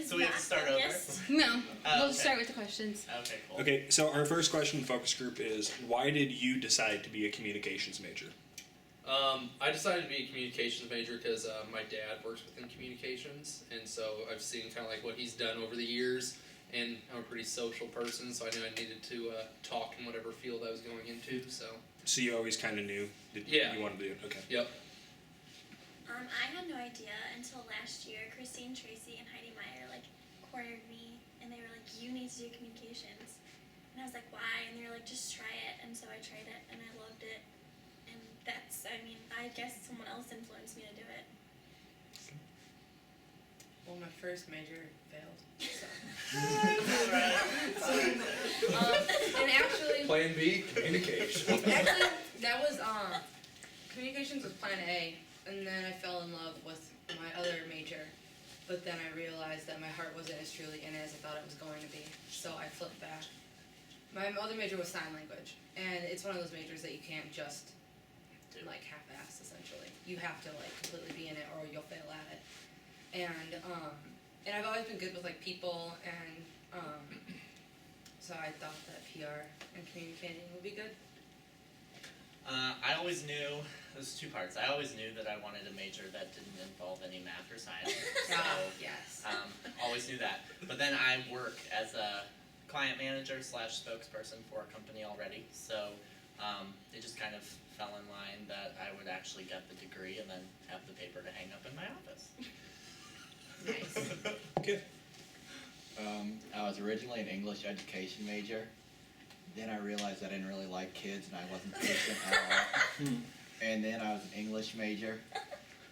So we have to start over? No, we'll okay. start with the questions. Okay, cool. Okay, so our first question in focus group is, why did you decide to be a communications major? I decided to be a communications major because my dad works within communications, and so I've seen kind of like what he's done over the years, and I'm a pretty social person, so I knew I needed to talk in whatever field I was going into, so. So you always kind of knew that Yeah. you wanted to do it? Okay. Yep. I had no idea until last year. Christine Tracy and Heidi Meyer cornered me, and they were like, "You need to do communications," and I was like, "Why?" And they were like, "Just try it," and so I tried it, and I loved it, and I guess someone else influenced me to do it. Well, my first major failed. So. And actually, Plan B, communication. actually, that was communications was plan A, and then I fell in love with my other major, but then I realized that my heart wasn't as truly in it as I thought it was going to be, so I flipped back. My other major was sign language, and it's one of those majors that you can't just half-ass, essentially. You have to completely be in it, or you'll fail at it. And I've always been good with people, and so I thought that PR and communicating would be good. I always knew, there's two parts. I always knew that I wanted a major that didn't involve any math or science. So, Yes. always knew that. But then I work as a client manager / spokesperson for a company already. So it just kind of fell in line that I would actually get the degree and then have the paper to hang up in my office. Nice. Okay. I was originally an English education major. Then I realized I didn't really like kids and I wasn't patient at all. And then I was an English major.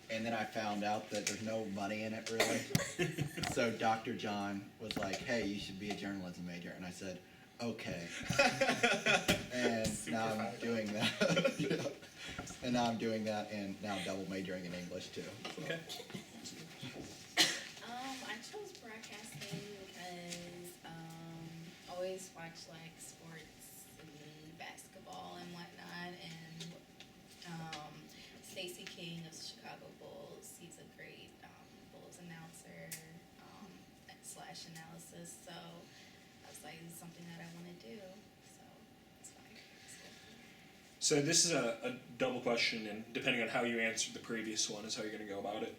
And then I found out that there's no money in it really. So Dr. John was like, "Hey, you should be a journalism major." And I said, "Okay." And now I'm doing that. Yeah. And now I'm doing that, and now I'm double majoring in English too. So. Okay. I chose broadcasting because always watch sports and basketball and whatnot, and Stacey King of Chicago Bulls, he's a great Bulls announcer / analysis, so I was like, this is something that I want to do, so it's fine. So this is a double question, and depending on how you answered the previous one is how you're going to go about it.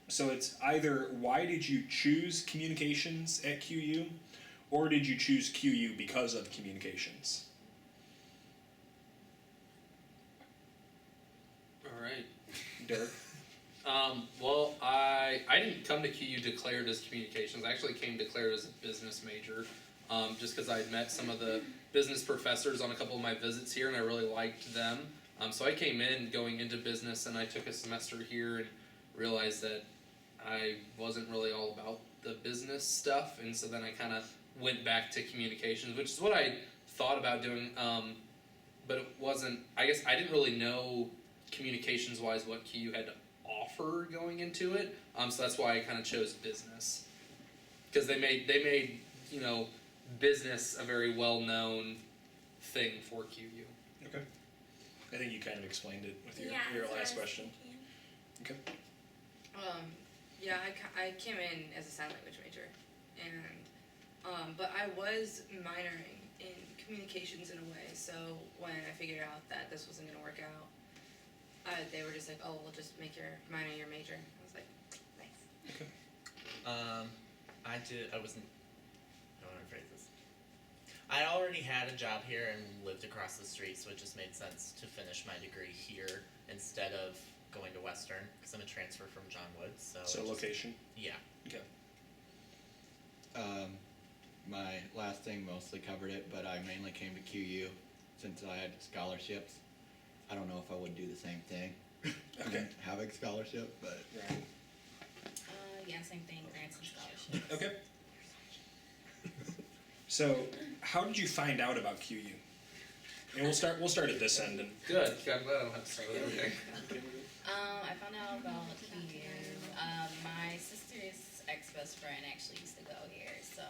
So it's either, why did you choose communications at QU, or did you choose QU because of communications? All right. Derek? Well, I didn't come to QU declared as communications. I actually came declared as a business major, just because I had met some of the business professors on a couple of my visits here, and I really liked them. So I came in going into business, and I took a semester here and realized that I wasn't really all about the business stuff, and so then I kind of went back to communications, which is what I thought about doing, but it wasn't, I guess I didn't really know communications-wise what QU had to offer going into it, so that's why I kind of chose business, because they made business a very well-known thing for QU. Okay. I think you kind of explained it with your That's what I last was question. thinking. Okay. Yeah, I came in as a sign language major, and but I was minoring in communications in a way. So when I figured out that this wasn't going to work out, they were just like, "Oh, we'll just make your minor your major." I was like, "Nice." Okay. I wasn't, I don't want to phrase this. I already had a job here and lived across the street, so it just made sense to finish my degree here instead of going to Western, because I'm a transfer from John Woods. So Location? Yeah. Okay. My last thing mostly covered it, but I mainly came to QU since I had scholarships. I don't know if I would do the same thing. Okay. Having scholarship, but Right. Yeah, same thing, grants and scholarships. Okay. So, how did you find out about QU? And we'll start at this end. And Good. I'm glad I don't have to start with everything. I found out about QU. My sister's ex-best friend actually used to go here, so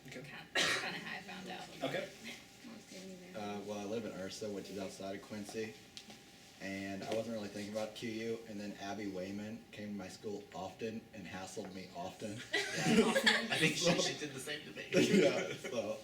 Okay. that's kind of how I found out. Okay. well, I live in Ursa, which is outside of Quincy, and I wasn't really thinking about QU. And then Abby Wayman came to my school often and hassled me often. I think she did the same to me. Yeah, so